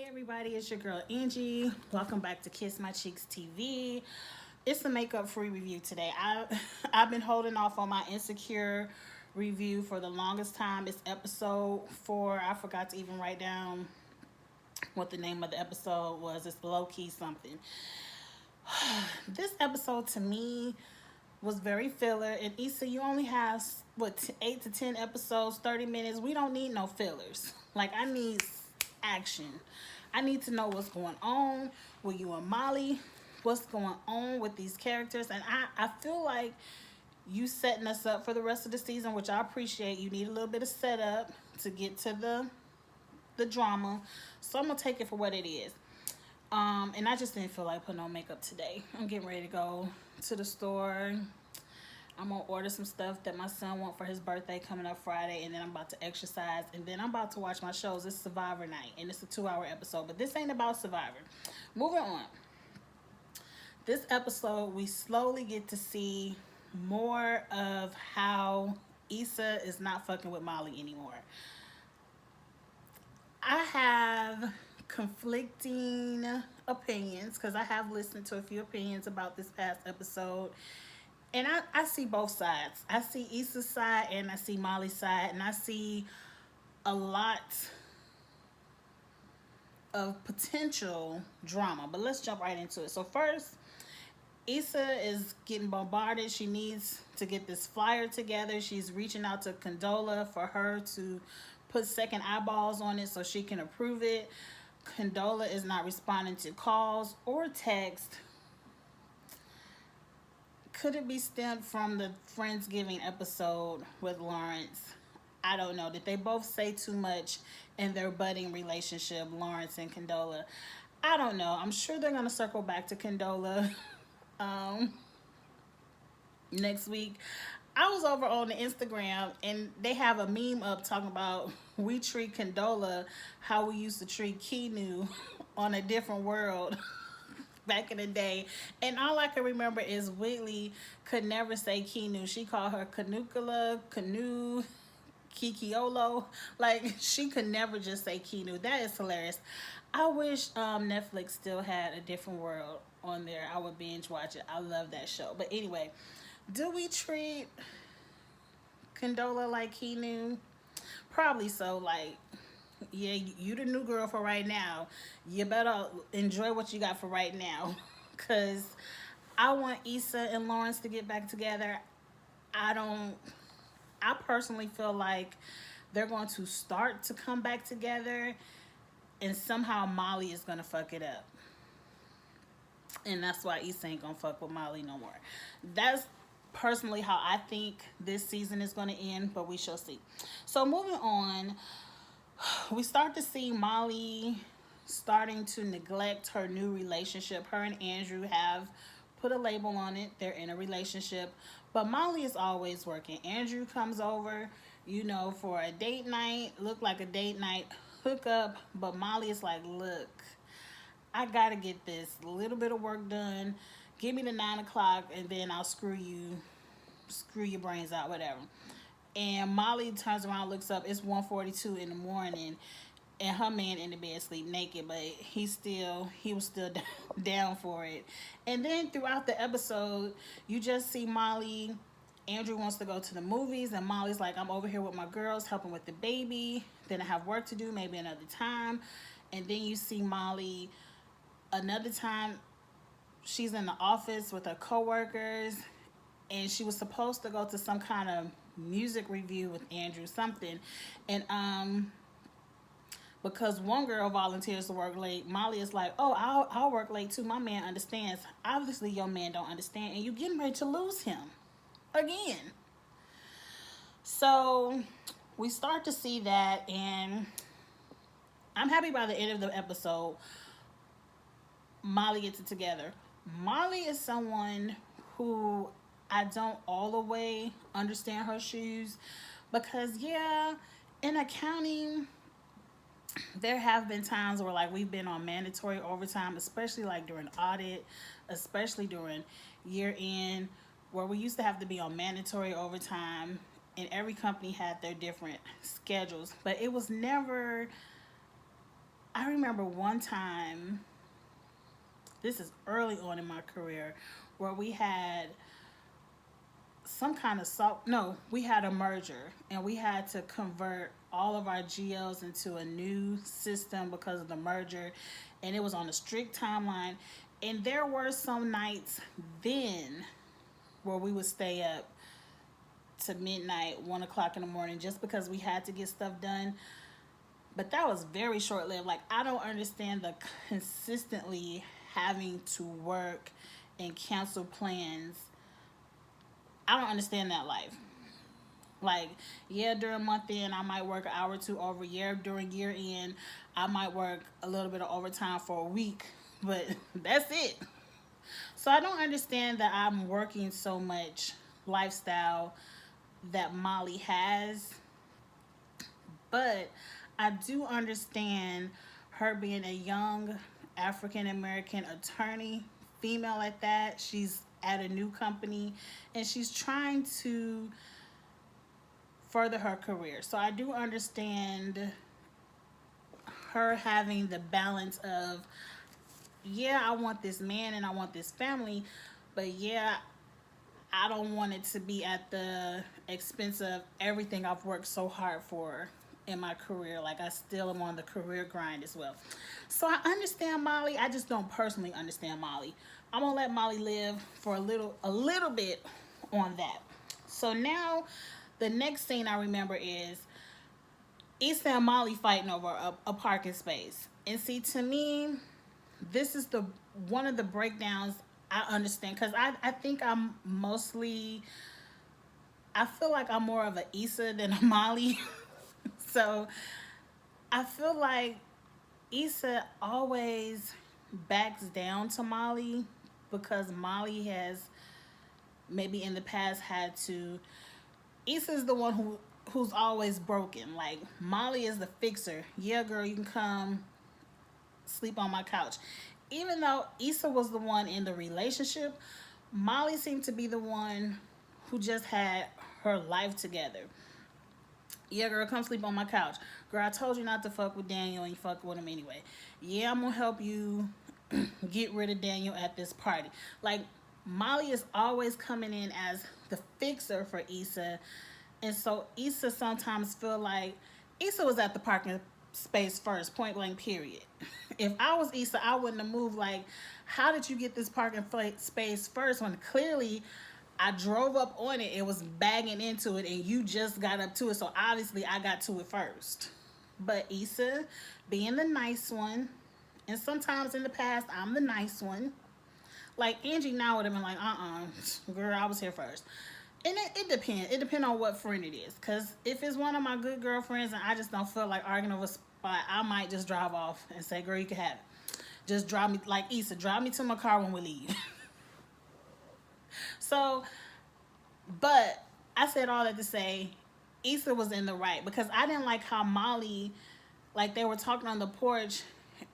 Everybody, it's your girl Angie. Welcome back to Kiss My Cheeks TV. It's a makeup free review today. I've been holding off on my Insecure review for the longest time. It's episode 4. I forgot to even write down what the name of the episode was. It's low key something. This episode to me was very filler. And Issa, you only have what 8 to 10 episodes, 30 minutes. We don't need no fillers. Like I need action. I need to know what's going on with you and Molly. What's going on with these characters? And I feel like you setting us up for the rest of the season, which I appreciate. You need a little bit of setup to get to the drama. So I'm gonna take it for what it is. And I just didn't feel like putting on makeup today. I'm getting ready to go to the store. I'm gonna order some stuff that my son wants for his birthday coming up Friday, and then I'm about to exercise, and then I'm about to watch my shows. It's Survivor night, and it's a 2-hour episode, but this ain't about Survivor. Moving on. This episode, we slowly get to see more of how Issa is not fucking with Molly anymore. I have conflicting opinions because I have listened to a few opinions about this past episode. And I see both sides. I see Issa's side and I see Molly's side. And I see a lot of potential drama. But let's jump right into it. So first, Issa is getting bombarded. She needs to get this flyer together. She's reaching out to Condola for her to put second eyeballs on it so she can approve it. Condola is not responding to calls or text. Could it be stemmed from the Friendsgiving episode with Lawrence? I don't know. Did they both say too much in their budding relationship, Lawrence and Condola? I don't know. I'm sure they're going to circle back to Condola next week. I was over on the Instagram and they have a meme up talking about we treat Condola how we used to treat Keanu on A Different World back in the day. And all I can remember is Whitley could never say Keanu. She called her Canucula, Canoe, Kikiolo. Like, she could never just say Keanu. That is hilarious. I wish Netflix still had A Different World on there. I would binge watch it. I love that show. But anyway, do we treat Condola like Keanu? Probably so. Like, yeah, you the new girl for right now. You better enjoy what you got for right now. Because I want Issa and Lawrence to get back together. I personally feel like they're going to start to come back together. And somehow Molly is going to fuck it up. And that's why Issa ain't going to fuck with Molly no more. That's personally how I think this season is going to end. But we shall see. So moving on. We start to see Molly starting to neglect her new relationship. Her and Andrew have put a label on it. They're in a relationship. But Molly is always working. Andrew comes over, for a date night. Look like a date night hookup. But Molly is like, look, I got to get this little bit of work done. Give me the 9 o'clock and then I'll screw your brains out, whatever. And Molly turns around, looks up. It's 1:42 in the morning, and her man in the bed sleep naked, but he was still down for it. And then throughout the episode, you just see Molly. Andrew wants to go to the movies, and Molly's like, I'm over here with my girls, helping with the baby. Then I have work to do, maybe another time. And then you see Molly another time. She's in the office with her coworkers, and she was supposed to go to some kind of music review with Andrew something, and because one girl volunteers to work late, Molly is like, oh, I'll work late too, my man understands. Obviously your man don't understand, and you getting ready to lose him again. So we start to see that, and I'm happy by the end of the episode Molly gets it together. Molly is someone who I don't all the way understand her shoes because, yeah, in accounting, there have been times where, like, we've been on mandatory overtime, especially, like, during audit, especially during year-end, where we used to have to be on mandatory overtime, and every company had their different schedules, but it was never I remember one time, this is early on in my career, where we had some kind of no, we had a merger and we had to convert all of our GLs into a new system because of the merger, and it was on a strict timeline. And there were some nights then where we would stay up to midnight, 1 o'clock in the morning, just because we had to get stuff done. But that was very short lived. Like, I don't understand the consistently having to work and cancel plans. I don't understand that life. Like, yeah, during month end, I might work an hour or two over. Yeah, during year end, I might work a little bit of overtime for a week, but that's it. So I don't understand that I'm working so much lifestyle that Molly has, but I do understand her being a young African American attorney, female at that. She's at a new company and she's trying to further her career. So I do understand her having the balance of, yeah, I want this man and I want this family, but yeah, I don't want it to be at the expense of everything I've worked so hard for in my career. Like, I still am on the career grind as well. So I understand Molly. I just don't personally understand Molly. I'm gonna let Molly live for a little bit on that. So now the next scene I remember is Issa and Molly fighting over a parking space. And see, to me, this is the one of the breakdowns I understand, because I think I'm mostly, I feel like I'm more of a Issa than a Molly. So I feel like Issa always backs down to Molly because Molly has maybe in the past had to. Issa's the one who's always broken. Like, Molly is the fixer. Yeah, girl, you can come sleep on my couch. Even though Issa was the one in the relationship, Molly seemed to be the one who just had her life together. Yeah, girl, come sleep on my couch. Girl, I told you not to fuck with Daniel and you fuck with him anyway. Yeah, I'm gonna help you get rid of Daniel at this party. Like, Molly is always coming in as the fixer for Issa. And so Issa sometimes feel like Issa was at the parking space first, point blank, period. If I was Issa, I wouldn't have moved. Like, how did you get this parking space first when clearly I drove up on it, it was bagging into it, and you just got up to it, so obviously I got to it first. But Issa, being the nice one, and sometimes in the past, I'm the nice one. Like, Angie now would have been like, girl, I was here first. And it depends. It depends on what friend it is. Because if it's one of my good girlfriends and I just don't feel like arguing over a spot, I might just drive off and say, girl, you can have it. Just drive me, like Issa, drive me to my car when we leave. So, but I said all that to say Issa was in the right, because I didn't like how Molly, like, they were talking on the porch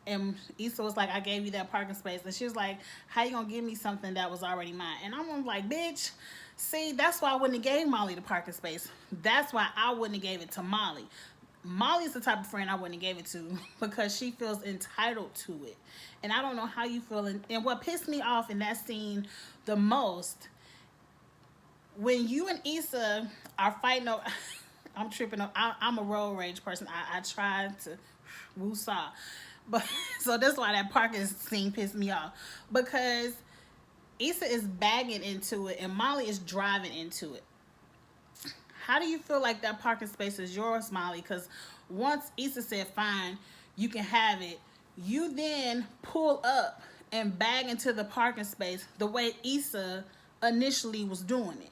and Issa was like, I gave you that parking space. And she was like, how you gonna give me something that was already mine? And I'm like, bitch, see, that's why I wouldn't have gave Molly the parking space. That's why I wouldn't have gave it to Molly. Molly's the type of friend I wouldn't have gave it to because she feels entitled to it. And I don't know how you feel. And what pissed me off in that scene the most, when you and Issa are fighting over, I'm tripping up. I'm a road rage person. I tried to woo-saw. But so that's why that parking scene pissed me off. Because Issa is bagging into it and Molly is driving into it. How do you feel like that parking space is yours, Molly? Because once Issa said, fine, you can have it, you then pull up and bag into the parking space the way Issa initially was doing it.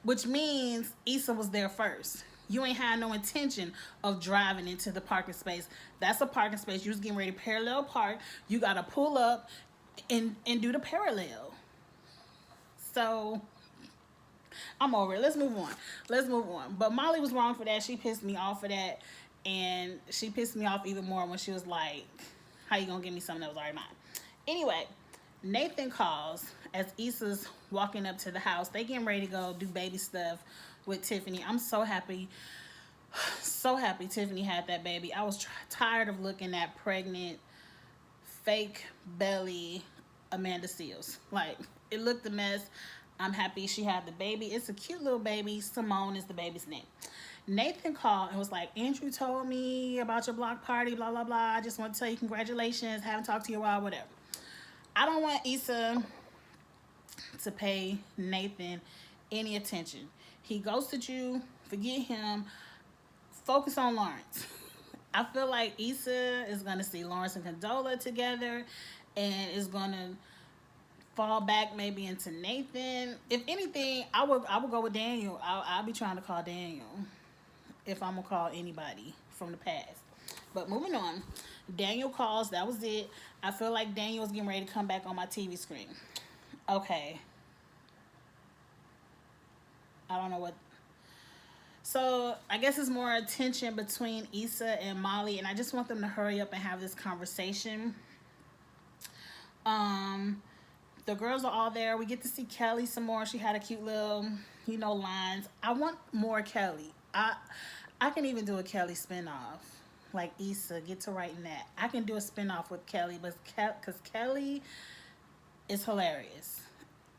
Which means Issa was there first. You ain't had no intention of driving into the parking space. That's a parking space. You was getting ready to parallel park. You got to pull up and do the parallel. So I'm over it. Let's move on. But Molly was wrong for that. She pissed me off for that. And she pissed me off even more when she was like, how you gonna give me something that was already mine? Anyway, Nathan calls as Issa's walking up to the house. They getting ready to go do baby stuff with Tiffany. I'm so happy So happy Tiffany had that baby. I was tired of looking at pregnant, fake belly Amanda Seals. Like, it looked a mess. I'm happy she had the baby. It's a cute little baby. Simone is the baby's name. Nathan called and was like, Andrew told me about your block party, blah, blah, blah. I just want to tell you congratulations. Haven't talked to you in a while, whatever. I don't want Issa to pay Nathan any attention. He ghosted you. Forget him. Focus on Lawrence. I feel like Issa is going to see Lawrence and Condola together and is going to fall back maybe into Nathan. If anything, I would go with Daniel. I'll be trying to call Daniel if I'm gonna call anybody from the past. But moving on, Daniel calls. That was it. I feel like Daniel was getting ready to come back on my TV screen. Okay. I don't know what. So I guess it's more attention between Issa and Molly, and I just want them to hurry up and have this conversation. Um, the girls are all there. We get to see Kelly some more. She had a cute little, lines. I want more Kelly. I can even do a Kelly spinoff. Like Issa, get to writing that. I can do a spinoff with Kelly, but because Kelly is hilarious.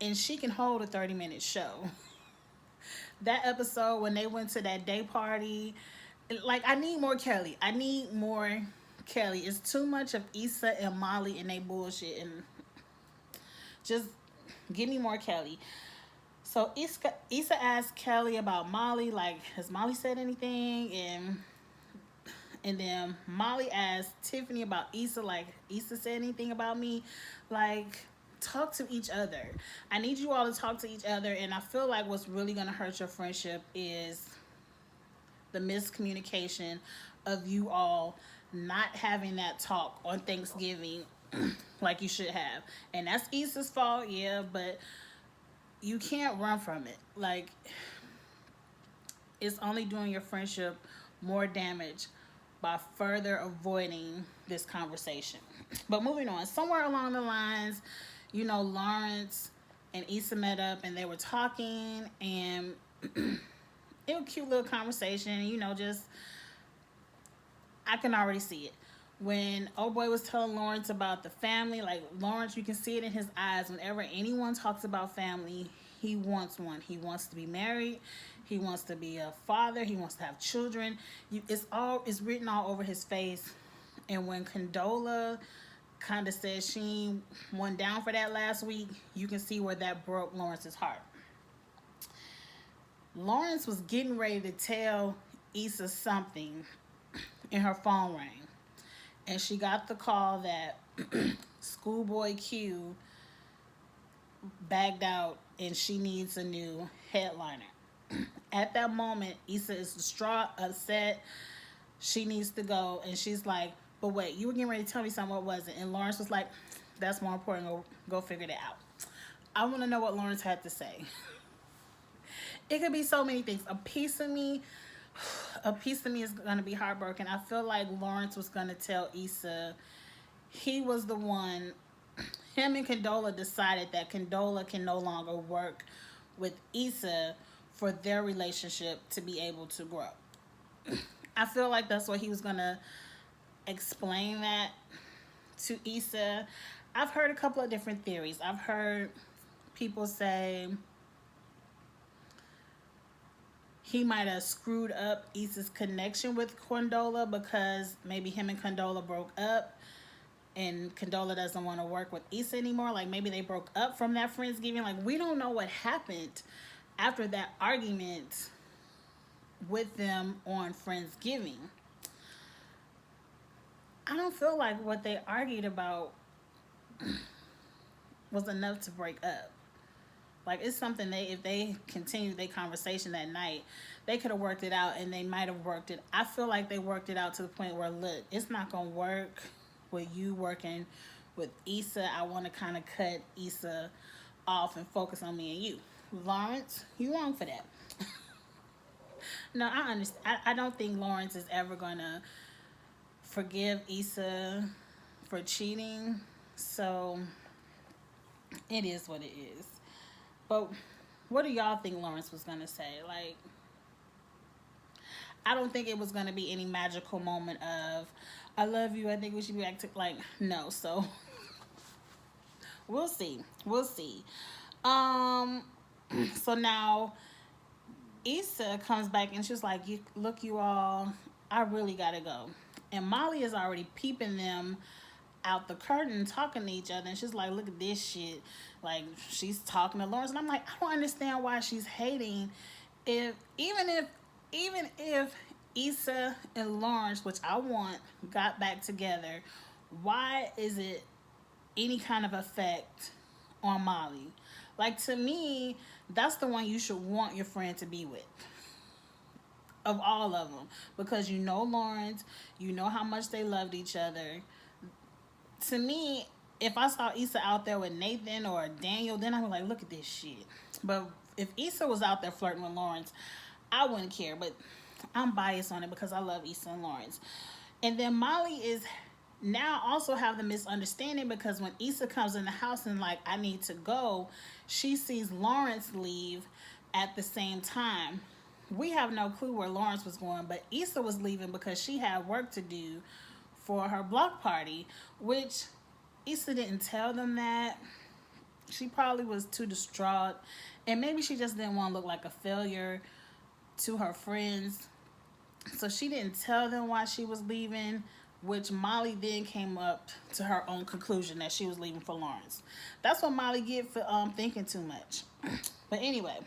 And she can hold a 30-minute show. That episode when they went to that day party, like, I need more Kelly. I need more Kelly. It's too much of Issa and Molly and they bullshit. And just give me more Kelly. So Issa asked Kelly about Molly, like, has Molly said anything? And then Molly asked Tiffany about Issa, like, Issa said anything about me? Like, talk to each other. I need you all to talk to each other, and I feel like what's really going to hurt your friendship is the miscommunication of you all not having that talk on Thanksgiving like you should have. And that's Issa's fault, yeah, but you can't run from it. Like, it's only doing your friendship more damage by further avoiding this conversation. But moving on, somewhere along the lines, Lawrence and Issa met up and they were talking, and it was a cute little conversation, just, I can already see it. When old boy was telling Lawrence about the family, like, Lawrence, you can see it in his eyes. Whenever anyone talks about family, he wants one. He wants to be married. He wants to be a father. He wants to have children. It's written all over his face. And when Condola kind of said she went down for that last week, you can see where that broke Lawrence's heart. Lawrence was getting ready to tell Issa something, and her phone rang. And she got the call that Schoolboy Q bagged out and she needs a new headliner. At that moment, Issa is distraught, upset. She needs to go. And she's like, but wait, you were getting ready to tell me something. What was it? And Lawrence was like, that's more important. Go figure that out. I want to know what Lawrence had to say. It could be so many things. A piece of me is going to be heartbroken. I feel like Lawrence was going to tell Issa he was the one. Him and Condola decided that Condola can no longer work with Issa for their relationship to be able to grow. I feel like that's what he was going to explain that to Issa. I've heard a couple of different theories. I've heard people say he might have screwed up Issa's connection with Condola because maybe him and Condola broke up and Condola doesn't want to work with Issa anymore. Like, maybe they broke up from that Friendsgiving. Like, we don't know what happened after that argument with them on Friendsgiving. I don't feel like what they argued about was enough to break up. Like, it's something if they continued their conversation that night, they could have worked it out, and they might have worked it. I feel like they worked it out to the point where, look, it's not going to work with you working with Issa. I want to kind of cut Issa off and focus on me and you. Lawrence, you wrong for that. No, I understand. I don't think Lawrence is ever going to forgive Issa for cheating. So, it is what it is. But what do y'all think Lawrence was going to say? Like, I don't think it was going to be any magical moment of, I love you, I think we should be back to, like, no. So we'll see. We'll see. Um, so now Issa comes back and she's like, look, you all, I really gotta go. And Molly is already peeping them out the curtain talking to each other, and she's like, look at this shit. Like, she's talking to Lawrence, and I'm like, I don't understand why she's hating. If even if Issa and Lawrence, which I want, got back together, why is it any kind of effect on Molly? Like, to me, that's the one you should want your friend to be with, of all of them, because you know Lawrence, you know how much they loved each other. To me, if I saw Issa out there with Nathan or Daniel, then I would like, look at this shit. But if Issa was out there flirting with Lawrence, I wouldn't care. But I'm biased on it because I love Issa and Lawrence. And then Molly is now also have the misunderstanding, because when Issa comes in the house and like, I need to go, she sees Lawrence leave at the same time. We have no clue where Lawrence was going, but Issa was leaving because she had work to do for her block party, which Issa didn't tell them that. She probably was too distraught, and maybe she just didn't want to look like a failure to her friends. So she didn't tell them why she was leaving, which Molly then came up to her own conclusion that she was leaving for Lawrence. That's what Molly get for thinking too much. But anyway,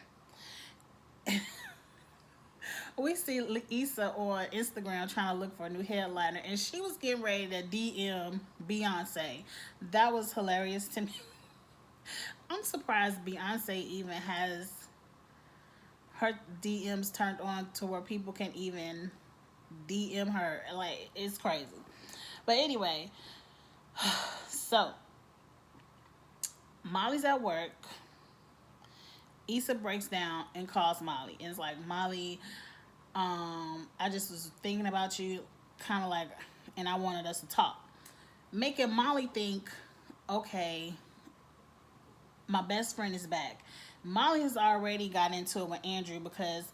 we see Issa on Instagram trying to look for a new headliner, and she was getting ready to DM Beyonce. That was hilarious to me. I'm surprised Beyonce even has her DMs turned on to where people can even DM her. Like, it's crazy. But anyway, so Molly's at work. Issa breaks down and calls Molly. And it's like, Molly, I just was thinking about you, kind of like, and I wanted us to talk. Making Molly think, okay, my best friend is back. Molly has already got into it with Andrew because,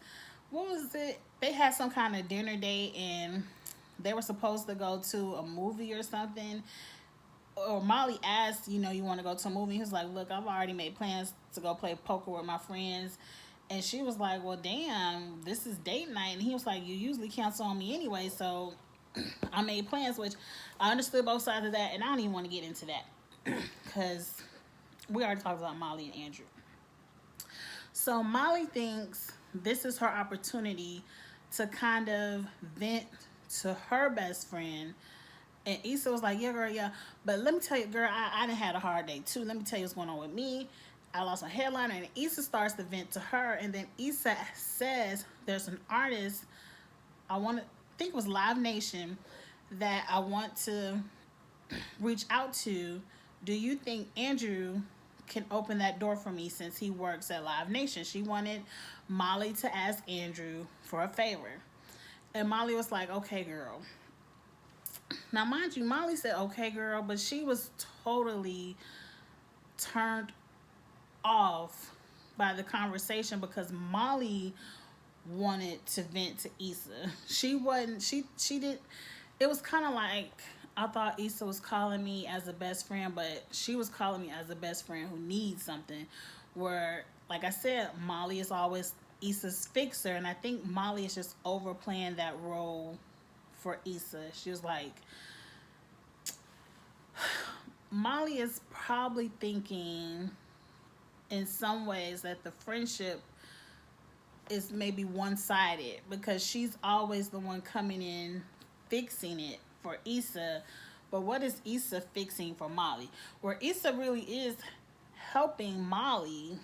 what was it? They had some kind of dinner date and they were supposed to go to a movie or something. Or Molly asked, you want to go to a movie? He was like, look, I've already made plans to go play poker with my friends. And she was like, well, damn, this is date night. And he was like, you usually cancel on me anyway, so I made plans, which I understood both sides of that, and I don't even want to get into that because we already talked about Molly and Andrew. So Molly thinks this is her opportunity to kind of vent to her best friend. And Issa was like, yeah, girl, yeah. But let me tell you, girl, I done had a hard day too. Let me tell you what's going on with me. I lost my headliner. And Issa starts to vent to her. And then Issa says, there's an artist, think it was Live Nation, that I want to reach out to. Do you think Andrew can open that door for me since he works at Live Nation? She wanted Molly to ask Andrew for a favor. And Molly was like, okay, girl. Now, mind you, Molly said, okay, girl, but she was totally turned off by the conversation because Molly wanted to vent to Issa. She did, it was kind of like, I thought Issa was calling me as a best friend, but she was calling me as a best friend who needs something. Where, like I said, Molly is always Issa's fixer, and I think Molly is just overplaying that role for Issa. She was like, Molly is probably thinking in some ways that the friendship is maybe one-sided because she's always the one coming in fixing it for Issa. But what is Issa fixing for Molly? Where Issa really is helping Molly,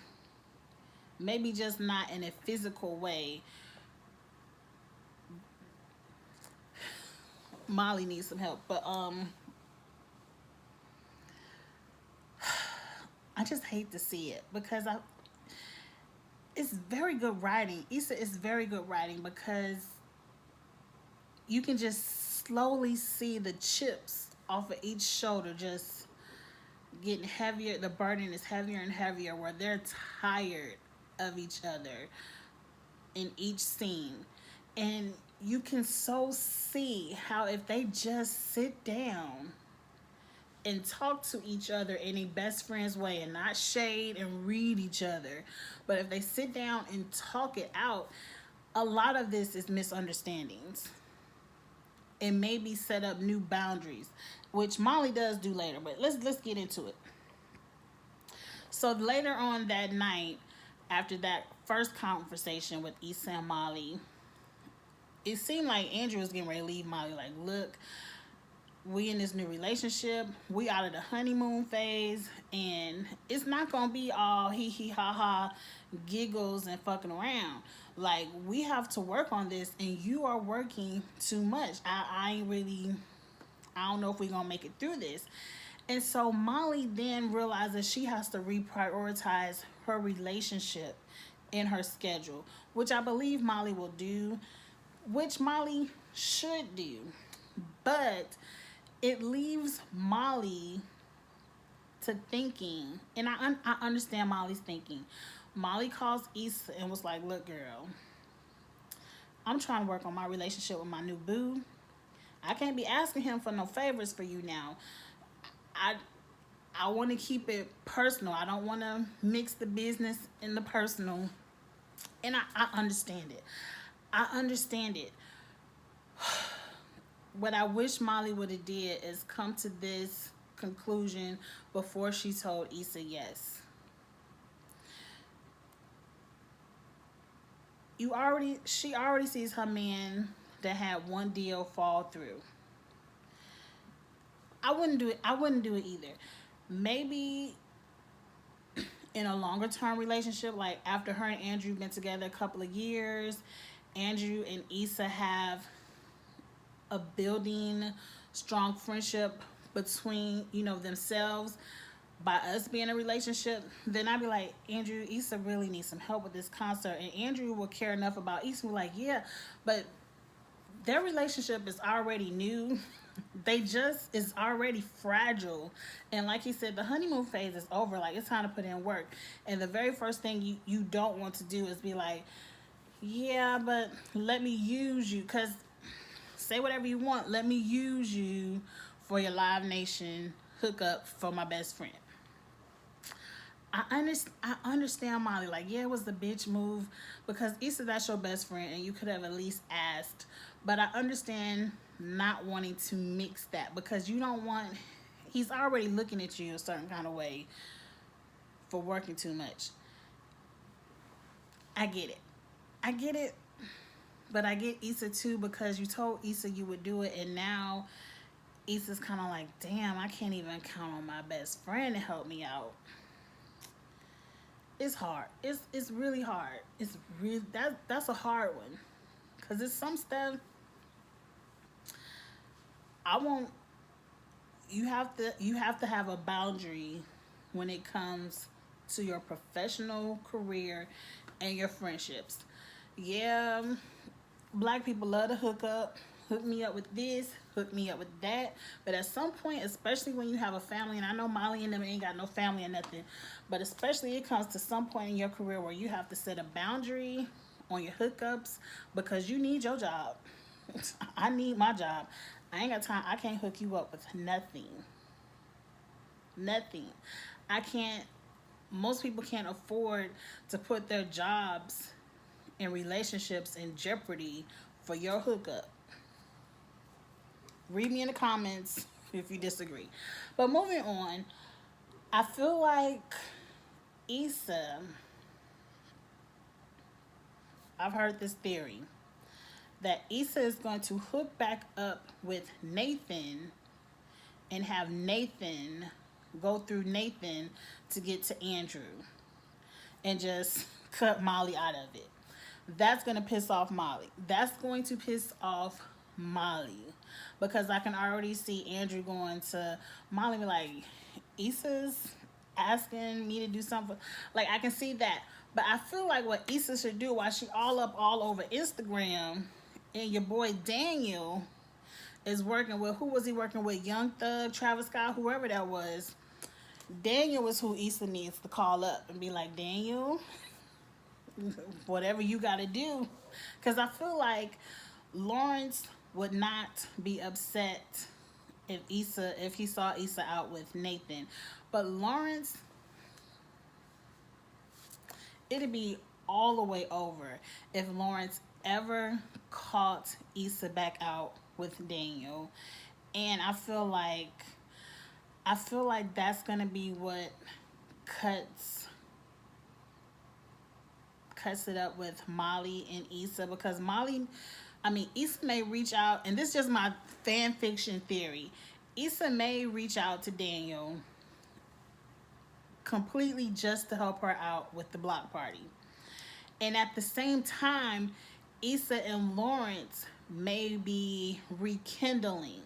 maybe just not in a physical way. Molly needs some help, but I just hate to see it because it's very good writing. Issa is very good writing because you can just slowly see the chips off of each shoulder just getting heavier. The burden is heavier and heavier where they're tired of each other in each scene. And you can so see how if they just sit down and talk to each other in a best friends way and not shade and read each other, but if they sit down and talk it out, a lot of this is misunderstandings and maybe set up new boundaries, which Molly does do later. But let's get into it. So later on that night, after that first conversation with Issa and Molly, it seemed like Andrew was getting ready to leave Molly. Like, look, we in this new relationship. We out of the honeymoon phase, and it's not gonna be all hee hee ha ha, giggles and fucking around. Like, we have to work on this, and you are working too much. I ain't really. I don't know if we're gonna make it through this. And so Molly then realizes she has to reprioritize her relationship in her schedule, which I believe Molly will do, which Molly should do. But it leaves Molly to thinking, and I understand Molly's thinking. Molly calls Issa and was like, look, girl, I'm trying to work on my relationship with my new boo. I can't be asking him for no favors for you now. I I want to keep it personal. I don't want to mix the business and the personal. And I understand it. I understand it. What I wish Molly would have did is come to this conclusion before she told Issa yes. She already sees her man that had one deal fall through. I wouldn't do it. I wouldn't do it either. Maybe in a longer term relationship, like after her and Andrew been together a couple of years, Andrew and Issa have a building strong friendship between, themselves, by us being in a relationship, then I'd be like, Andrew, Issa really needs some help with this concert. And Andrew will care enough about Issa, be like, yeah, but their relationship is already new. They just is already fragile. And like he said, the honeymoon phase is over. Like, it's time to put in work. And the very first thing you don't want to do is be like, yeah, but let me use you. Because say whatever you want. Let me use you for your Live Nation hookup for my best friend. I understand Molly. Like, yeah, it was the bitch move because Issa, that's your best friend, and you could have at least asked. But I understand not wanting to mix that because you don't want. He's already looking at you a certain kind of way for working too much. I get it. I get it. But I get Issa too because you told Issa you would do it, and now Issa's kind of like, damn, I can't even count on my best friend to help me out. It's hard. It's really hard. It's really that's a hard one, cause it's some stuff I won't. You have to have a boundary when it comes to your professional career and your friendships. Yeah, black people love to hook up. Hook me up with this, hook me up with that. But at some point, especially when you have a family, and I know Molly and them ain't got no family or nothing, but especially it comes to some point in your career where you have to set a boundary on your hookups because you need your job. I need my job. I ain't got time. I can't hook you up with nothing. Nothing. I can't. Most people can't afford to put their jobs and relationships in jeopardy for your hookup. Read me in the comments if you disagree. But moving on, I feel like Issa, I've heard this theory that Issa is going to hook back up with Nathan and have Nathan go through Nathan to get to Andrew and just cut Molly out of it. That's going to piss off Molly. That's going to piss off Molly because I can already see Andrew going to Molly and be like, Issa's asking me to do something. Like, I can see that. But I feel like what Issa should do while she all over Instagram and your boy Daniel is working with, who was he working with? Young Thug, Travis Scott, whoever that was. Daniel is who Issa needs to call up and be like, Daniel, whatever you got to do. Because I feel like Lawrence would not be upset if he saw Issa out with Nathan. But Lawrence, it'd be all the way over if Lawrence ever caught Issa back out with Daniel. And I feel like that's gonna be what cuts it up with Molly and Issa, because Issa may reach out, and this is just my fan fiction theory. Issa may reach out to Daniel completely just to help her out with the block party. And at the same time, Issa and Lawrence may be rekindling.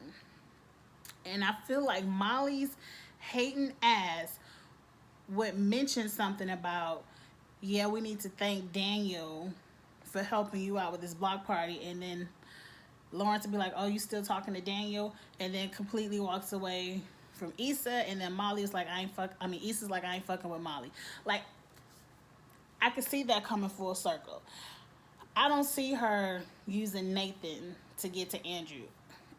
And I feel like Molly's hating ass would mention something about, yeah, we need to thank Daniel for helping you out with this block party. And then Lawrence would be like, oh, you still talking to Daniel? And then completely walks away from Issa. And then Issa's like, I ain't fucking with Molly. Like, I could see that coming full circle. I don't see her using Nathan to get to Andrew.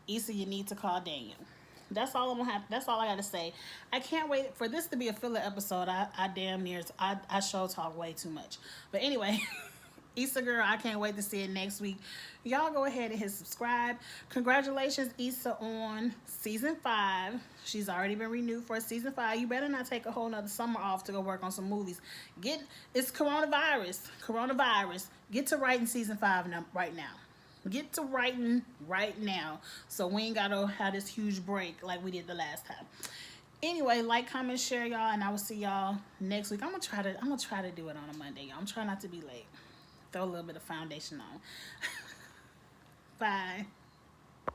Issa, you need to call Daniel. That's all that's all I gotta say. I can't wait for this to be a filler episode. I show talk way too much. But anyway, Issa girl, I can't wait to see it next week. Y'all go ahead and hit subscribe. Congratulations, Issa, on season 5. She's already been renewed for season 5. You better not take a whole nother summer off to go work on some movies. It's coronavirus. Get to writing season 5 right now. Get to writing right now, so we ain't gotta have this huge break like we did the last time. Anyway, like, comment, share, y'all, and I will see y'all next week. I'm gonna try to do it on a Monday, y'all. I'm trying not to be late. Throw a little bit of foundation on. Bye.